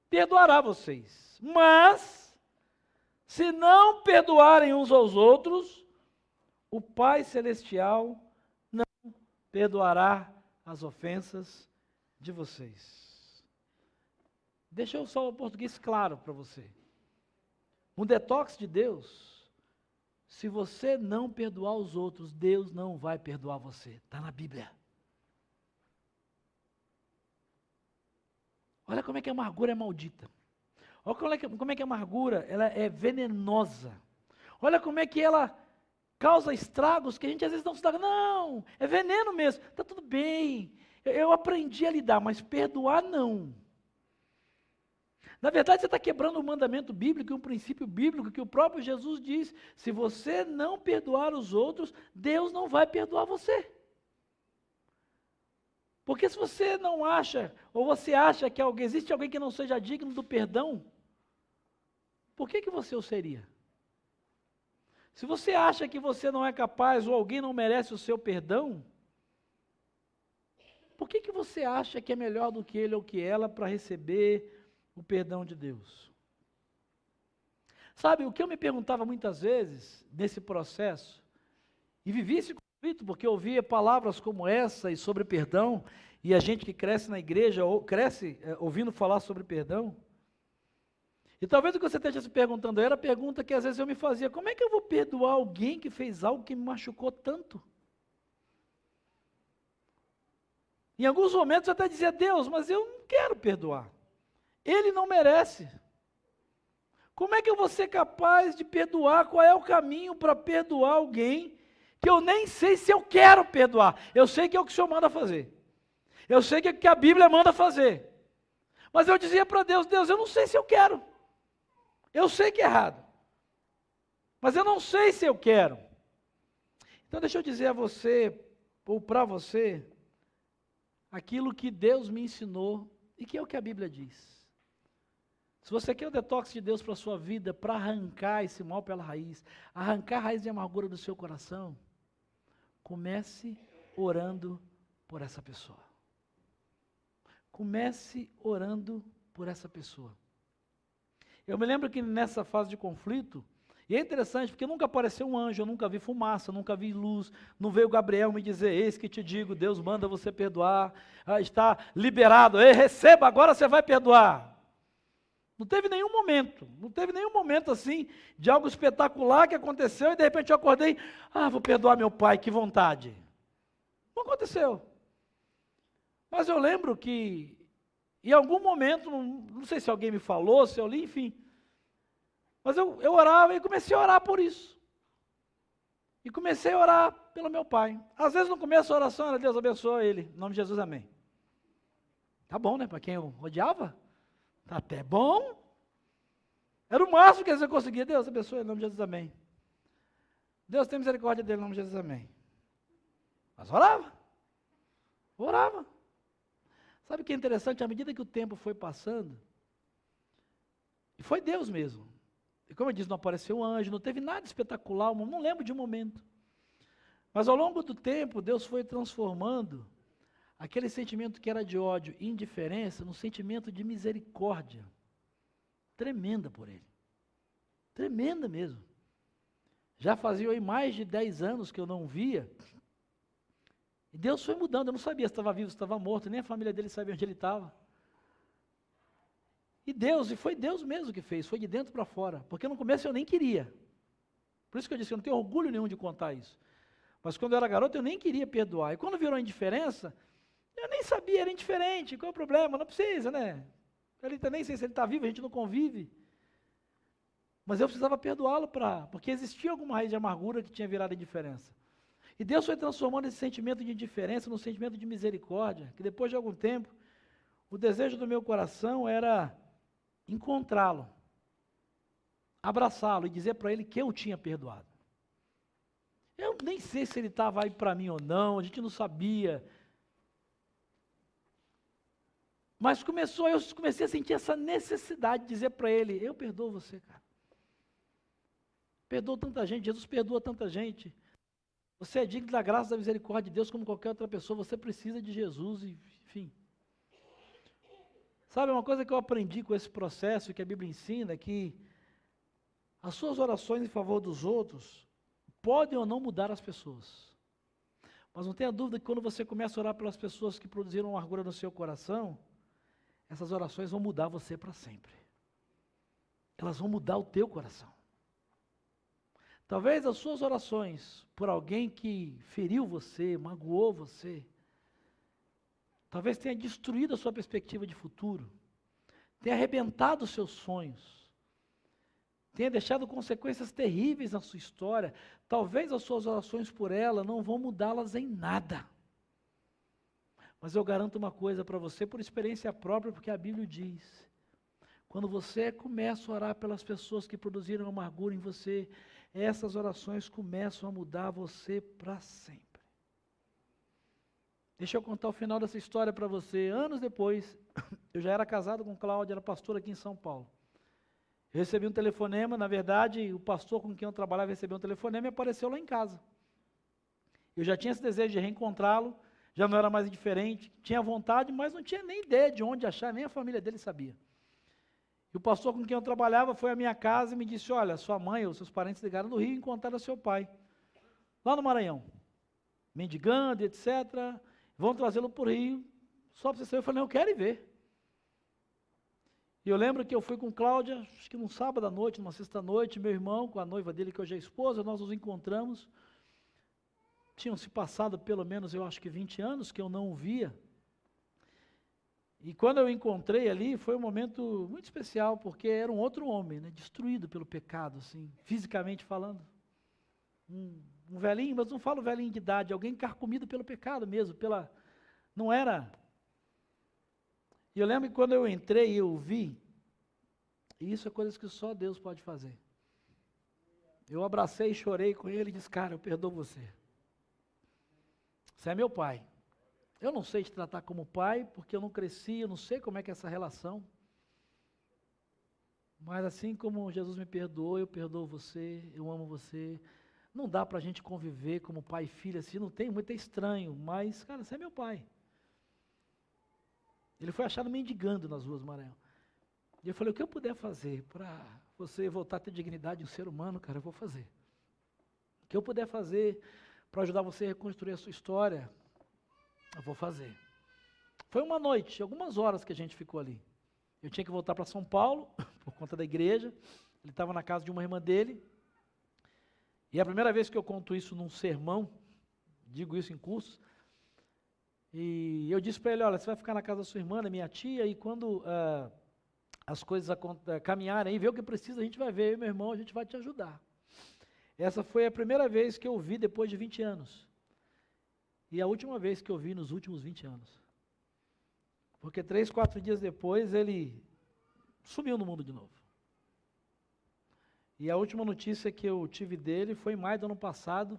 perdoará vocês. Mas, se não perdoarem uns aos outros, o Pai Celestial não perdoará as ofensas de vocês. Deixa eu só o português claro para você. Um detox de Deus, se você não perdoar os outros, Deus não vai perdoar você. Está na Bíblia. Olha como é que a amargura é maldita. Olha como é que a amargura ela é venenosa. Olha como é que ela causa estragos que a gente às vezes não se dá. Não, é veneno mesmo. Está tudo bem. Eu aprendi a lidar, mas perdoar não. Na verdade, você está quebrando um mandamento bíblico, um princípio bíblico que o próprio Jesus diz: se você não perdoar os outros, Deus não vai perdoar você. Porque se você não acha, ou você acha que existe alguém que não seja digno do perdão, por que você o seria? Se você acha que você não é capaz, ou alguém não merece o seu perdão, por que você acha que é melhor do que ele ou que ela para receber o perdão de Deus? Sabe, o que eu me perguntava muitas vezes nesse processo, e vivi esse conflito, porque eu ouvia palavras como essa e sobre perdão, e a gente que cresce na igreja, ou cresce ouvindo falar sobre perdão, e talvez o que você esteja se perguntando era a pergunta que às vezes eu me fazia: como é que eu vou perdoar alguém que fez algo que me machucou tanto? Em alguns momentos eu até dizia: Deus, mas eu não quero perdoar. Ele não merece. Como é que eu vou ser capaz de perdoar? Qual é o caminho para perdoar alguém que eu nem sei se eu quero perdoar? Eu sei que é o que o Senhor manda fazer. Eu sei que é o que a Bíblia manda fazer. Mas eu dizia para Deus: Deus, eu não sei se eu quero. Eu sei que é errado. Mas eu não sei se eu quero. Então deixa eu dizer a você, ou para você, aquilo que Deus me ensinou e que é o que a Bíblia diz. Se você quer o detox de Deus para a sua vida, para arrancar esse mal pela raiz, arrancar a raiz de amargura do seu coração, comece orando por essa pessoa. Comece orando por essa pessoa. Eu me lembro que nessa fase de conflito, e é interessante porque nunca apareceu um anjo, eu nunca vi fumaça, nunca vi luz, não veio Gabriel me dizer: eis que te digo, Deus manda você perdoar, está liberado, receba, agora você vai perdoar. Não teve nenhum momento assim, de algo espetacular que aconteceu e de repente eu acordei: vou perdoar meu pai, que vontade. Não aconteceu. Mas eu lembro que, em algum momento, não sei se alguém me falou, se eu li, enfim, mas eu orava e comecei a orar por isso. E comecei a orar pelo meu pai. Às vezes no começo da oração era: Deus abençoe ele, em nome de Jesus, amém. Tá bom, né? Para quem eu odiava, tá até bom. Era o máximo que você conseguia. Deus abençoe, em nome de Jesus, amém. Deus tem misericórdia dele, em nome de Jesus, amém. Mas orava. Orava. Sabe o que é interessante? À medida que o tempo foi passando, e foi Deus mesmo. E como eu disse, não apareceu um anjo, não teve nada espetacular, não lembro de um momento. Mas ao longo do tempo, Deus foi transformando aquele sentimento que era de ódio e indiferença num sentimento de misericórdia. Tremenda por ele. Tremenda mesmo. Já fazia aí mais de 10 anos que eu não via. E Deus foi mudando, eu não sabia se estava vivo, se estava morto, nem a família dele sabia onde ele estava. E foi Deus mesmo que fez, foi de dentro para fora. Porque no começo eu nem queria. Por isso que eu disse, eu não tenho orgulho nenhum de contar isso. Mas quando eu era garoto eu nem queria perdoar. E quando virou indiferença, eu nem sabia, era indiferente, qual é o problema? Não precisa, né? Ele também, sei se ele está vivo, a gente não convive. Mas eu precisava perdoá-lo porque existia alguma raiz de amargura que tinha virado indiferença. E Deus foi transformando esse sentimento de indiferença num sentimento de misericórdia, que depois de algum tempo, o desejo do meu coração era encontrá-lo, abraçá-lo e dizer para ele que eu tinha perdoado. Eu nem sei se ele estava aí para mim ou não, a gente não sabia. Mas eu comecei a sentir essa necessidade de dizer para ele, eu perdoo você, cara. Perdoa tanta gente, Jesus perdoa tanta gente. Você é digno da graça e da misericórdia de Deus como qualquer outra pessoa, você precisa de Jesus, enfim. Sabe, uma coisa que eu aprendi com esse processo, que a Bíblia ensina, é que as suas orações em favor dos outros podem ou não mudar as pessoas. Mas não tenha dúvida que quando você começa a orar pelas pessoas que produziram amargura no seu coração, essas orações vão mudar você para sempre. Elas vão mudar o teu coração. Talvez as suas orações por alguém que feriu você, magoou você, talvez tenha destruído a sua perspectiva de futuro, tenha arrebentado os seus sonhos, tenha deixado consequências terríveis na sua história. Talvez as suas orações por ela não vão mudá-las em nada. Mas eu garanto uma coisa para você, por experiência própria, porque a Bíblia diz, quando você começa a orar pelas pessoas que produziram amargura em você, essas orações começam a mudar você para sempre. Deixa eu contar o final dessa história para você. Anos depois, eu já era casado com Cláudia, era pastor aqui em São Paulo. Eu recebi um telefonema, na verdade, o pastor com quem eu trabalhava recebeu um telefonema e apareceu lá em casa. Eu já tinha esse desejo de reencontrá-lo, já não era mais indiferente, tinha vontade, mas não tinha nem ideia de onde achar, nem a família dele sabia. E o pastor com quem eu trabalhava foi à minha casa e me disse, olha, sua mãe ou seus parentes ligaram do Rio e encontraram seu pai, lá no Maranhão, mendigando, etc., vão trazê-lo para o Rio, só para você saber. Eu falei, não, eu quero ir ver. E eu lembro que eu fui com Cláudia, acho que num sábado à noite, numa sexta-noite, meu irmão, com a noiva dele, que hoje é esposa, nós nos encontramos. Tinham se passado pelo menos, eu acho que 20 anos que eu não o via. E quando eu o encontrei ali, foi um momento muito especial, porque era um outro homem, né, destruído pelo pecado, assim, fisicamente falando. Um velhinho, mas não falo velhinho de idade, alguém carcomido pelo pecado mesmo, não era. E eu lembro que quando eu entrei e eu o vi, e isso é coisas que só Deus pode fazer. Eu abracei e chorei com ele e disse, cara, eu perdoo você. Você é meu pai. Eu não sei te tratar como pai, porque eu não cresci, eu não sei como é que é essa relação. Mas assim como Jesus me perdoou, eu perdoo você, eu amo você. Não dá para a gente conviver como pai e filha assim, não tem, muito é estranho, mas, cara, você é meu pai. Ele foi achado mendigando nas ruas do Maranhão. E eu falei, o que eu puder fazer para você voltar a ter dignidade de um ser humano, cara, eu vou fazer. O que eu puder fazer para ajudar você a reconstruir a sua história, eu vou fazer. Foi uma noite, algumas horas que a gente ficou ali. Eu tinha que voltar para São Paulo, por conta da igreja. Ele estava na casa de uma irmã dele. E é a primeira vez que eu conto isso num sermão, digo isso em cursos. E eu disse para ele, olha, você vai ficar na casa da sua irmã, da minha tia, e quando as coisas caminharem aí, ver o que precisa, a gente vai ver, eu e meu irmão, a gente vai te ajudar. Essa foi a primeira vez que eu vi depois de 20 anos. E a última vez que eu vi nos últimos 20 anos. Porque 3, 4 dias depois ele sumiu no mundo de novo. E a última notícia que eu tive dele foi em maio do ano passado,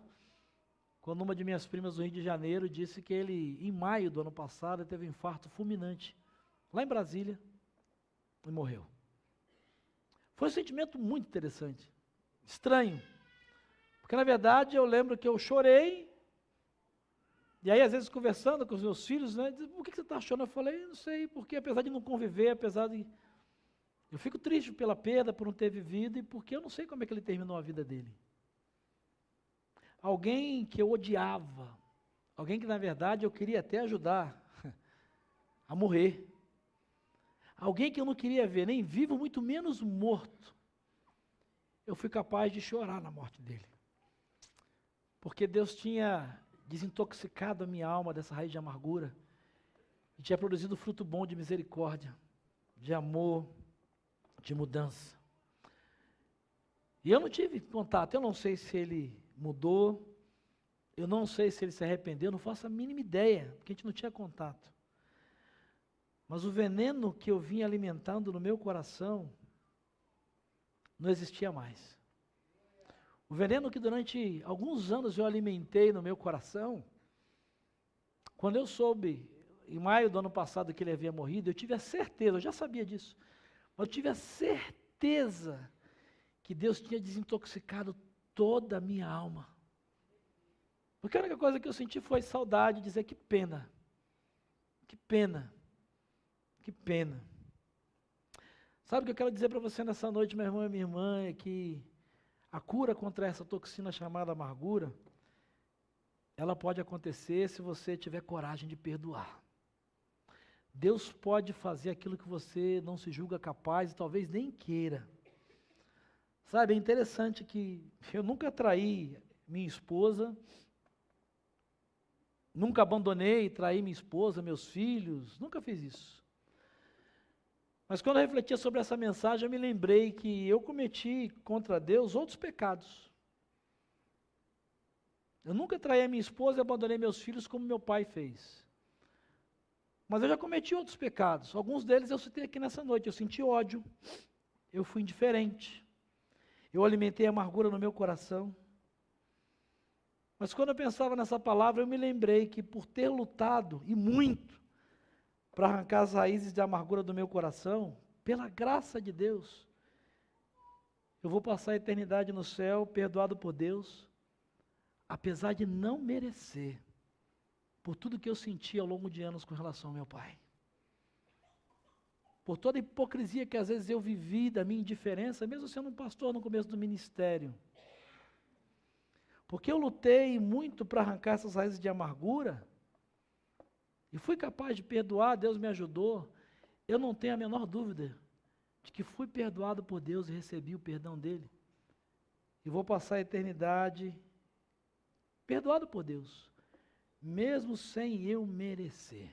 quando uma de minhas primas do Rio de Janeiro disse que ele, em maio do ano passado, teve um infarto fulminante, lá em Brasília, e morreu. Foi um sentimento muito interessante, estranho, porque na verdade eu lembro que eu chorei, e aí às vezes conversando com os meus filhos, né, dizem, por que você está chorando? Eu falei, não sei, porque apesar de não conviver, apesar de... Eu fico triste pela perda, por não ter vivido, e porque eu não sei como é que ele terminou a vida dele. Alguém que eu odiava, alguém que na verdade eu queria até ajudar a morrer. Alguém que eu não queria ver, nem vivo, muito menos morto. Eu fui capaz de chorar na morte dele. Porque Deus tinha desintoxicado a minha alma dessa raiz de amargura e tinha produzido fruto bom de misericórdia, de amor, de mudança. E eu não tive contato, eu não sei se ele mudou, eu não sei se ele se arrependeu, eu não faço a mínima ideia, porque a gente não tinha contato. Mas o veneno que eu vinha alimentando no meu coração não existia mais. O veneno que durante alguns anos eu alimentei no meu coração, quando eu soube, em maio do ano passado, que ele havia morrido, eu tive a certeza, eu já sabia disso, mas eu tive a certeza que Deus tinha desintoxicado toda a minha alma. Porque a única coisa que eu senti foi saudade, dizer que pena, que pena, que pena. Sabe o que eu quero dizer para você nessa noite, meu irmão e minha irmã, é que a cura contra essa toxina chamada amargura, ela pode acontecer se você tiver coragem de perdoar. Deus pode fazer aquilo que você não se julga capaz e talvez nem queira. Sabe, é interessante que eu nunca traí minha esposa, nunca abandonei e traí minha esposa, meus filhos, nunca fiz isso. Mas quando eu refletia sobre essa mensagem, eu me lembrei que eu cometi contra Deus outros pecados. Eu nunca traí a minha esposa e abandonei meus filhos como meu pai fez. Mas eu já cometi outros pecados. Alguns deles eu citei aqui nessa noite. Eu senti ódio, eu fui indiferente, eu alimentei amargura no meu coração. Mas quando eu pensava nessa palavra, eu me lembrei que por ter lutado, e muito, para arrancar as raízes de amargura do meu coração, pela graça de Deus, eu vou passar a eternidade no céu, perdoado por Deus, apesar de não merecer, por tudo que eu senti ao longo de anos com relação ao meu pai. Por toda a hipocrisia que às vezes eu vivi da minha indiferença, mesmo sendo um pastor no começo do ministério. Porque eu lutei muito para arrancar essas raízes de amargura, e fui capaz de perdoar, Deus me ajudou. Eu não tenho a menor dúvida de que fui perdoado por Deus e recebi o perdão dele. E vou passar a eternidade perdoado por Deus, mesmo sem eu merecer.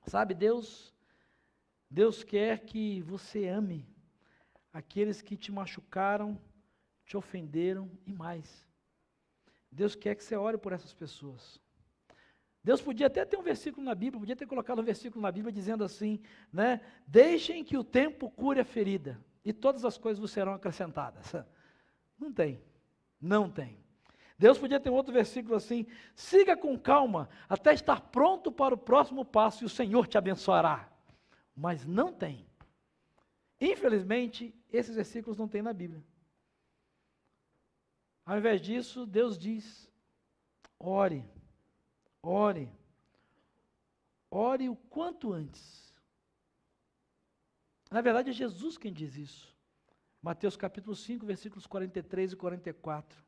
Sabe, Deus quer que você ame aqueles que te machucaram, te ofenderam e mais. Deus quer que você ore por essas pessoas. Deus podia até ter um versículo na Bíblia, podia ter colocado um versículo na Bíblia dizendo assim, né? Deixem que o tempo cure a ferida, e todas as coisas vos serão acrescentadas. Não tem, não tem. Deus podia ter um outro versículo assim, siga com calma, até estar pronto para o próximo passo, e o Senhor te abençoará. Mas não tem. Infelizmente, esses versículos não tem na Bíblia. Ao invés disso, Deus diz, ore, ore, ore o quanto antes. Na verdade, é Jesus quem diz isso. Mateus capítulo 5, versículos 43 e 44.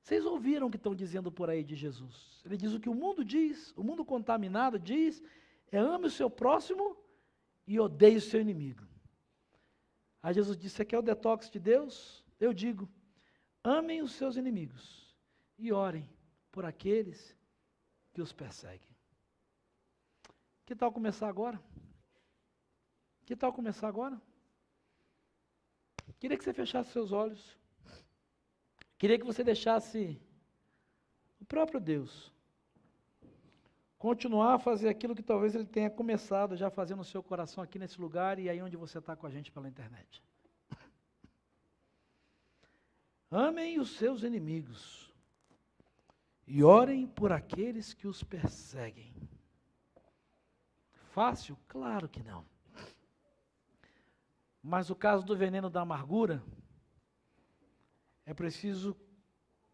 Vocês ouviram o que estão dizendo por aí de Jesus. Ele diz o que o mundo diz, o mundo contaminado diz, é ame o seu próximo e odeie o seu inimigo. Aí Jesus disse, você quer o detox de Deus? Eu digo, amem os seus inimigos e orem por aqueles que os perseguem. Que tal começar agora? Que tal começar agora? Queria que você fechasse seus olhos. Queria que você deixasse o próprio Deus continuar a fazer aquilo que talvez Ele tenha começado já a fazer no seu coração aqui nesse lugar e aí onde você está com a gente pela internet. Amem os seus inimigos e orem por aqueles que os perseguem. Fácil? Claro que não. Mas o caso do veneno da amargura, é preciso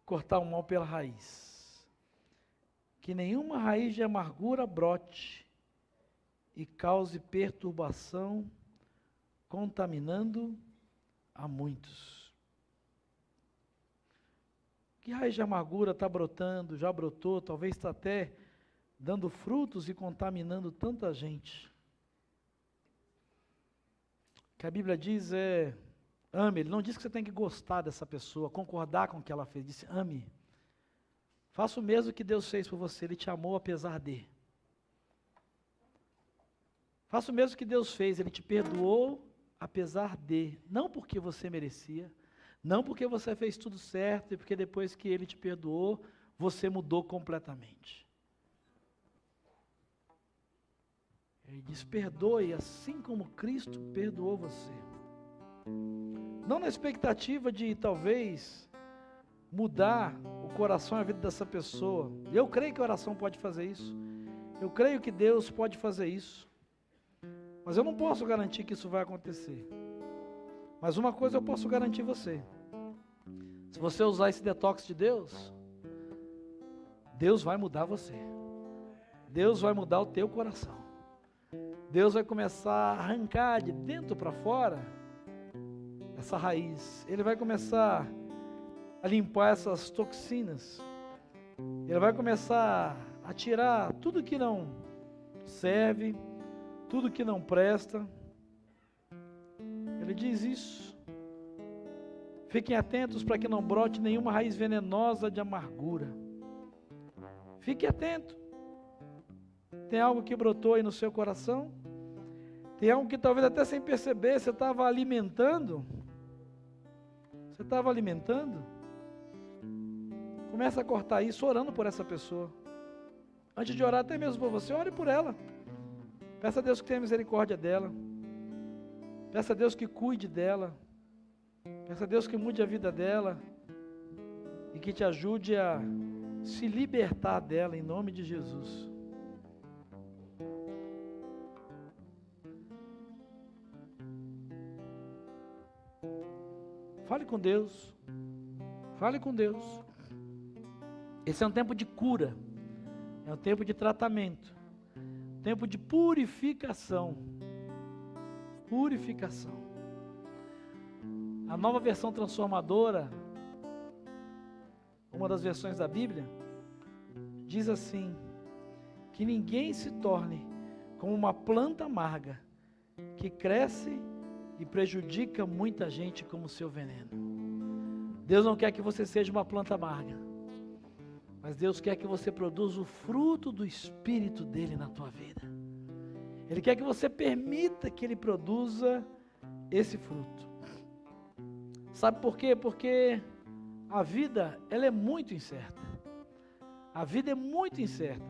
cortar o mal pela raiz. Que nenhuma raiz de amargura brote e cause perturbação, contaminando a muitos. Que raiz de amargura está brotando, já brotou, talvez está até dando frutos e contaminando tanta gente? Que a Bíblia diz ame. Ele não diz que você tem que gostar dessa pessoa, concordar com o que ela fez. Disse, ame. Faça o mesmo que Deus fez por você, Ele te amou apesar de. Faça o mesmo que Deus fez, Ele te perdoou apesar de. Não porque você merecia, não porque você fez tudo certo e porque depois que Ele te perdoou, você mudou completamente. Ele diz, perdoe assim como Cristo perdoou você. Não na expectativa de talvez mudar o coração e a vida dessa pessoa. Eu creio que a oração pode fazer isso. Eu creio que Deus pode fazer isso. Mas eu não posso garantir que isso vai acontecer. Mas uma coisa eu posso garantir você. Se você usar esse detox de Deus, Deus vai mudar você. Deus vai mudar o teu coração. Deus vai começar a arrancar de dentro para fora essa raiz. Ele vai começar a limpar essas toxinas. Ele vai começar a tirar tudo que não serve, tudo que não presta. Ele diz isso. Fiquem atentos para que não brote nenhuma raiz venenosa de amargura. Fique atento. Tem algo que brotou aí no seu coração? Tem algo que talvez até sem perceber você estava alimentando? Você estava alimentando? Começa a cortar isso orando por essa pessoa. Antes de orar até mesmo por você, ore por ela. Peça a Deus que tenha misericórdia dela. Peça a Deus que cuide dela. Peça a Deus que mude a vida dela. E que te ajude a se libertar dela em nome de Jesus. Fale com Deus. Fale com Deus. Esse é um tempo de cura. É um tempo de tratamento. Tempo de purificação. Purificação. A nova versão transformadora, uma das versões da Bíblia, diz assim: que ninguém se torne como uma planta amarga que cresce e prejudica muita gente como seu veneno. Deus não quer que você seja uma planta amarga, mas Deus quer que você produza o fruto do Espírito dele na tua vida. Ele quer que você permita que ele produza esse fruto. Sabe por quê? Porque a vida, ela é muito incerta. A vida é muito incerta.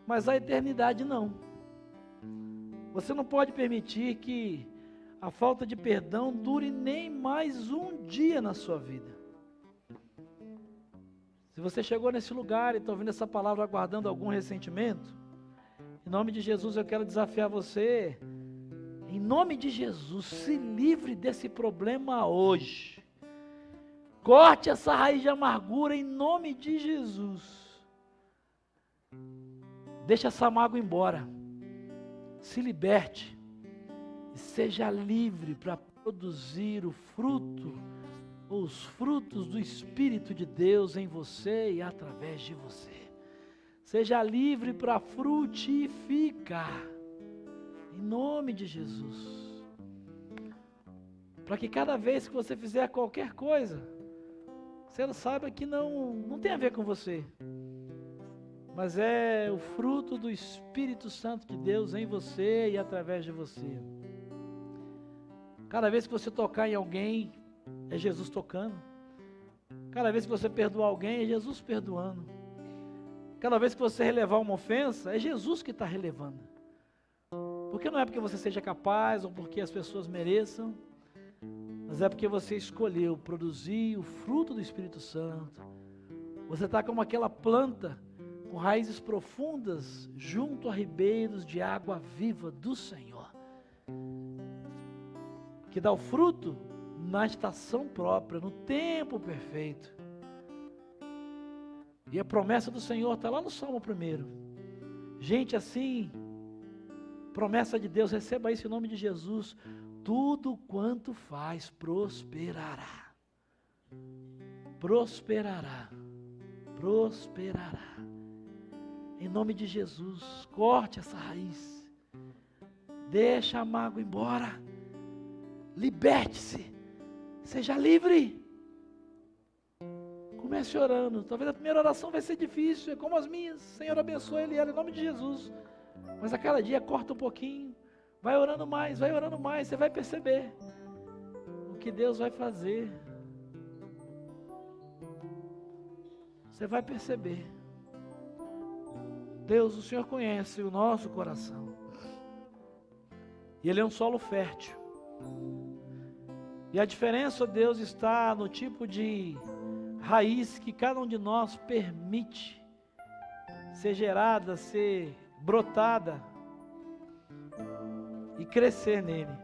Mas a eternidade não. Você não pode permitir que a falta de perdão dure nem mais um dia na sua vida. Se você chegou nesse lugar e está ouvindo essa palavra aguardando algum ressentimento, em nome de Jesus eu quero desafiar você, em nome de Jesus, se livre desse problema hoje. Corte essa raiz de amargura em nome de Jesus. Deixa essa mágoa embora. Se liberte. E seja livre para produzir o fruto, ou os frutos do Espírito de Deus em você e através de você. Seja livre para frutificar, em nome de Jesus. Para que cada vez que você fizer qualquer coisa, você saiba que não tem a ver com você, mas é o fruto do Espírito Santo de Deus em você e através de você. Cada vez que você tocar em alguém, é Jesus tocando. Cada vez que você perdoar alguém, é Jesus perdoando. Cada vez que você relevar uma ofensa, é Jesus que está relevando. Porque não é porque você seja capaz ou porque as pessoas mereçam, mas é porque você escolheu produzir o fruto do Espírito Santo. Você está como aquela planta com raízes profundas junto a ribeiros de água viva do Senhor, que dá o fruto na estação própria, no tempo perfeito. E a promessa do Senhor está lá no Salmo 1. Gente assim, promessa de Deus, receba isso em nome de Jesus: tudo quanto faz prosperará. Prosperará. Prosperará. Em nome de Jesus, corte essa raiz. Deixa a mágoa embora. Liberte-se. Seja livre. Comece orando. Talvez a primeira oração vai ser difícil, é como as minhas. Senhor, abençoe ele e ela em nome de Jesus. Mas a cada dia corta um pouquinho. Vai orando mais, vai orando mais. Você vai perceber o que Deus vai fazer. Você vai perceber. Deus, o Senhor conhece o nosso coração. E Ele é um solo fértil. E a diferença, Deus, está no tipo de raiz que cada um de nós permite ser gerada, ser brotada e crescer nele.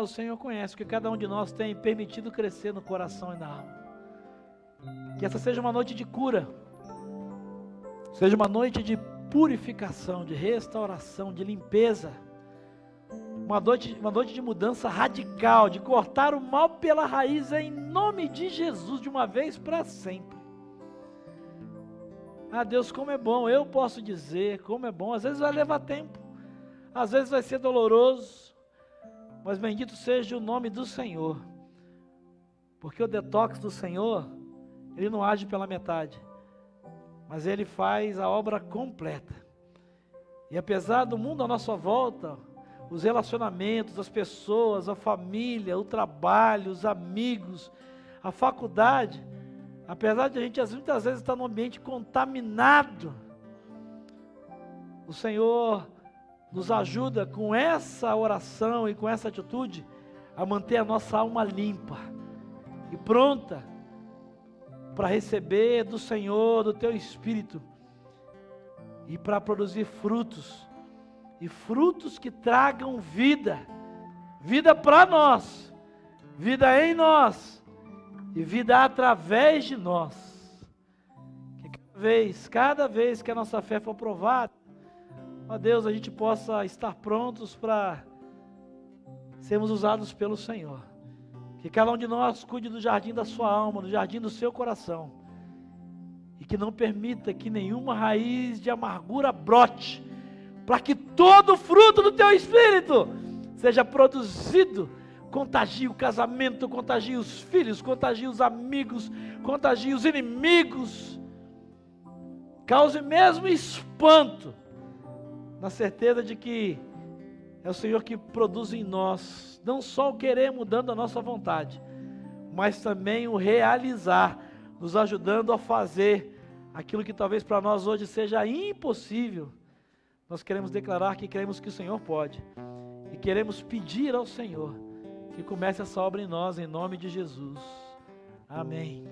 O Senhor conhece o que cada um de nós tem permitido crescer no coração e na alma. Que essa seja uma noite de cura, seja uma noite de purificação, de restauração, de limpeza, uma noite de mudança radical, de cortar o mal pela raiz em nome de Jesus, de uma vez para sempre. Deus, como é bom, eu posso dizer, como é bom. Às vezes vai levar tempo, às vezes vai ser doloroso, mas bendito seja o nome do Senhor, porque o detox do Senhor, Ele não age pela metade, mas Ele faz a obra completa. E apesar do mundo à nossa volta, os relacionamentos, as pessoas, a família, o trabalho, os amigos, a faculdade, apesar de a gente muitas vezes estar num ambiente contaminado, o Senhor nos ajuda com essa oração e com essa atitude a manter a nossa alma limpa e pronta para receber do Senhor, do Teu Espírito, e para produzir frutos, e frutos que tragam vida, vida para nós, vida em nós, e vida através de nós. Que cada vez que a nossa fé for provada, ó Deus, a gente possa estar prontos para sermos usados pelo Senhor. Que cada um de nós cuide do jardim da sua alma, do jardim do seu coração. E que não permita que nenhuma raiz de amargura brote, para que todo o fruto do teu Espírito seja produzido. Contagie o casamento, contagie os filhos, contagie os amigos, contagie os inimigos. Cause mesmo espanto, na certeza de que é o Senhor que produz em nós, não só o querer mudando a nossa vontade, mas também o realizar, nos ajudando a fazer aquilo que talvez para nós hoje seja impossível. Nós queremos declarar que cremos que o Senhor pode, e queremos pedir ao Senhor que comece essa obra em nós, em nome de Jesus. Amém.